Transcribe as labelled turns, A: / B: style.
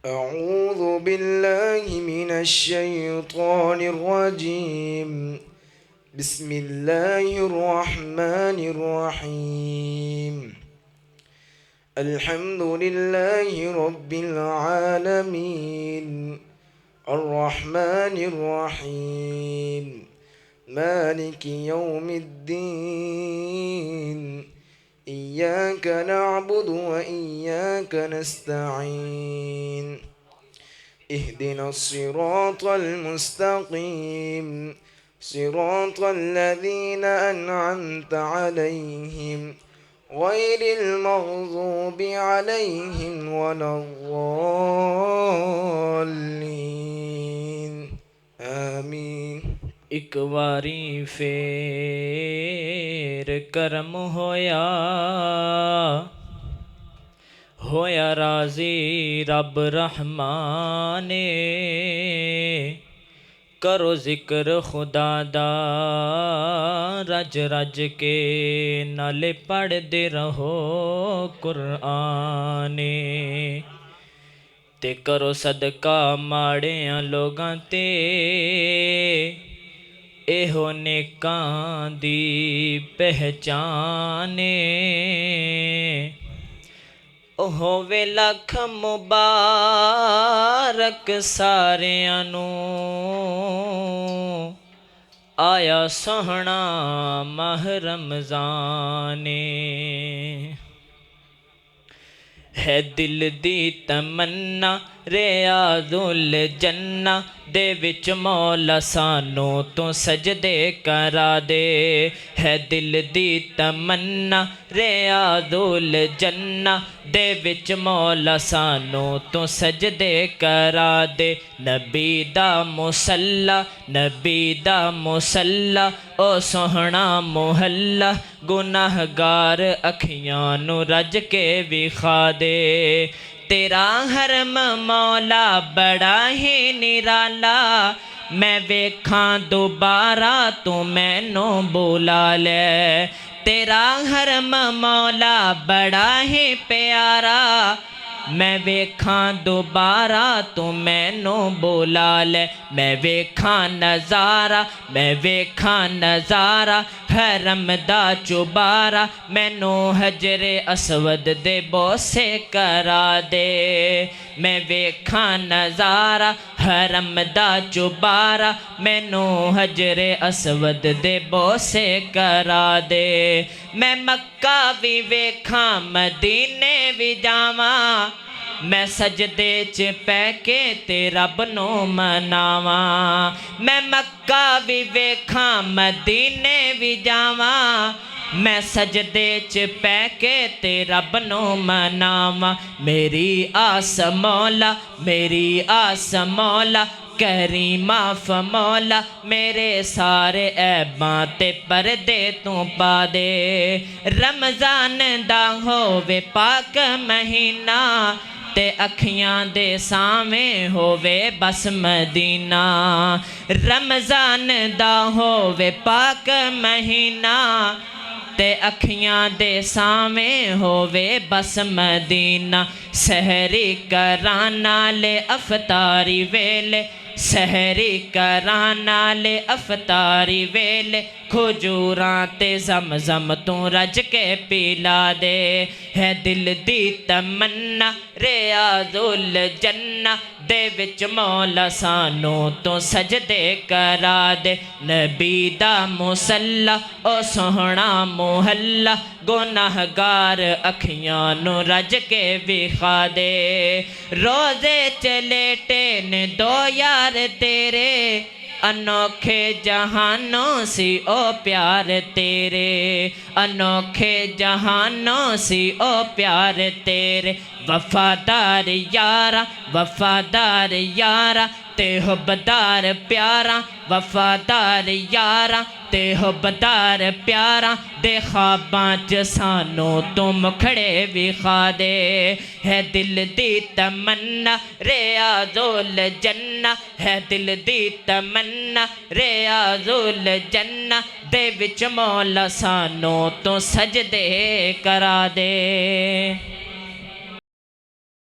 A: أعوذ بالله من الشيطان الرجيم. بسم الله الرحمن الرحيم. الحمد لله رب العالمين الرحمن الرحيم مالك يوم الدين إياك نعبد وإياك نستعين اهدنا الصراط المستقيم صراط الذين أنعمت عليهم غير المغضوب عليهم ولا الضالين آمين।
B: एक वारी फेर करम होया राजी रब रहमाने। करो जिक्र खुदा दा रज रज के नाले पढ़दे रहो कुराने। ते करो सदका माड़ियां लोगां ते एहो नेकां दी पहचाने। होवे लख मुबारक सारियां नूं आया सोहना माह रमज़ाने। है दिल दी तमन्ना रियाज़ुल जन्ना दे विच मौला सानू तू सजदे करा दे। है दिल दी तमन्ना रियाज़ुल जन्ना दे विच मौला सानू तू सजदे करा दे। नबी दा मुसल्ला नबी दा मुसल्ला ओ सोहना मुहल्ला गुनाहगार अखियां नू रज के विखा दे। तेरा हरम मौला बड़ा ही निराला मैं वेखां दोबारा तू मैनू बुला ले। तेरा हरम मौला बड़ा ही प्यारा मैं वेखां दोबारा तू मैनू बुला ले। मैं वेखां नज़ारा हरम दा चुबारा मैनू हजरे असवद दे बोसे करा दे। मैं वेखां नज़ारा हरम दा चुबारा मैनू हजरे असवद दे बोसे करा दे। मैं मक्का भी वेखां मदीने भी जावां मैं सजदे च पै के ते रब नू मनावां। मैं मक्का भी वेखां मदीने भी जावां मैं सजदे च पै के ते रब नू मनावां। मेरी आस मौला करी माफ मौला मेरे सारे ऐबां ते परदे तू पा दे। रमज़ान दा होवे पाक महीना ते अखियां दे सावें होवे बस मदीना। रमज़ान दा होवे पाक महीना ते अखियां दे सावें होवे बस मदीना। सहरी करां नाले अफतारी वेले सहरी करां नाले अफतारी वेले खजूरां ते ज़मज़म तू रज के पिला दे। है दिल दी तमन्ना रियाज़ुल जन्ना दे विच मौला सानू तू सजदे करा दे। नबी दा मुसल्ला ओ सोहना मुहल्ला गुनाहगार अखियां नू रज के विखा दे। रोज़े च लेटे ने दो यार तेरे अनोखे जहानों सी ओ प्यार तेरे। अनोखे जहानों सी ओ प्यार तेरे। वफादार यारा ते हुब्बदार प्यारा वफादार यारा ते हुब्बदार प्यारा दे ख्वाबां च सानू तू मुखड़े विखा दे। है दिल दी तमन्ना रियाज़ुल जन्ना है दिल दी तमन्ना रियाज़ुल जन्ना दे विच मौला सानू तू सजदे करा दे।